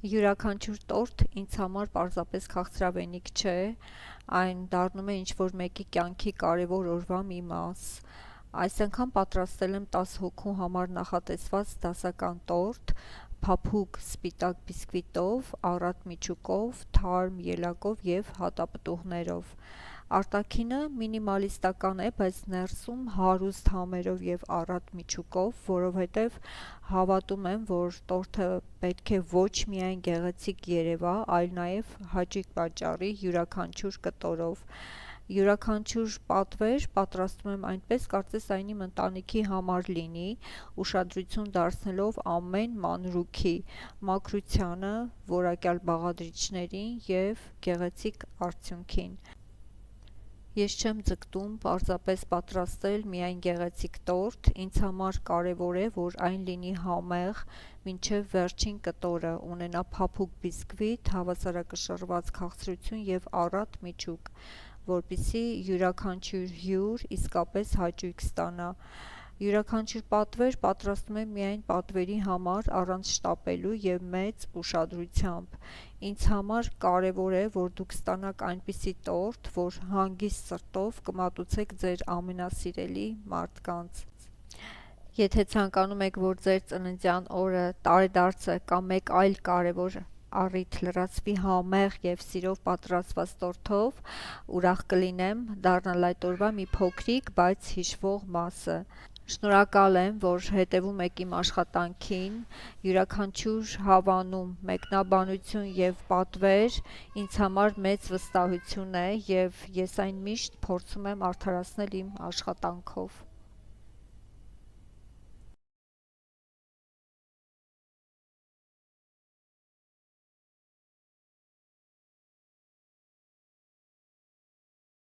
Յուրաքանչյուր տորթ ինձ համար պարզապես քաղցրավենիք չէ, այն դառնում է ինչ-որ մեկի կյանքի կարևոր օրվա մի մաս։ Այս անգամ պատրաստել եմ 10 հոգու համար նախատեսված դասական տորթ, փափուկ սպիտակ բիսկվիտով, առատ միջուկով, թարմ ելակով և հատապտուղներով։ Արտաքինը մինիմալիստական է, բայց ներսում հարուստ համերով և առատ միջուկով, որովհետև հավատում եմ, որ տորթը պետք է ոչ միայն գեղեցիկ երևա, այլ նաև հաճույք պատճառի յուրաքանչյուր կտորով։ Յուրաքանչյուր պատվեր պատրաստում եմ այնպես, կարծես այն իմ ընտանիքի համար լինի, ուշադրություն դարձնելով ամեն մանրուքի, մաքրությանը, որակյալ բաղադրիչներին և գեղեցիկ արդյունքին։ Ես չեմ ձգտում պարզապես պատրաստել միայն գեղեցիկ տորթ, ինձ համար կարևոր է, որ այն լինի համեղ, մինչև վերջին կտորը ունենա փափուկ բիսկվիտ, հավասարակշռված քաղցրություն և առատ միջուկ, որպեսզի յուրաքանչյուր հյուր իսկապես հաճույք ստանա։ Յուրաքանչյուր պատվեր պատրաստում եմ միայն պատվերի համար, առանց շտապելու և մեծ ուշադրությամբ։ Ինձ համար կարևոր է, որ դուք ստանաք այնպիսի տորթ, որ հանգիստ սրտով կմատուցեք ձեր ամենասիրելի մարդկանց։ Եթե ցանկանում եք, որ ձեր ծննդյան օրը, տարեդարձը կամ մեկ այլ կարևոր առիթ լրացվի համեղ և սիրով պատրաստված տորթով, ուրախ կլինեմ դառնալ այդ օրվա մի փոքրիկ, բայց հիշվող մասը։ Շնորհակալ եմ, որ հետևում եք իմ աշխատանքին, յուրաքանչյուր հավանում, մեկնաբանություն և պատվեր ինձ համար մեծ վստահություն է, և ես այն միշտ փորձում եմ արդարացնել իմ աշխատանքով։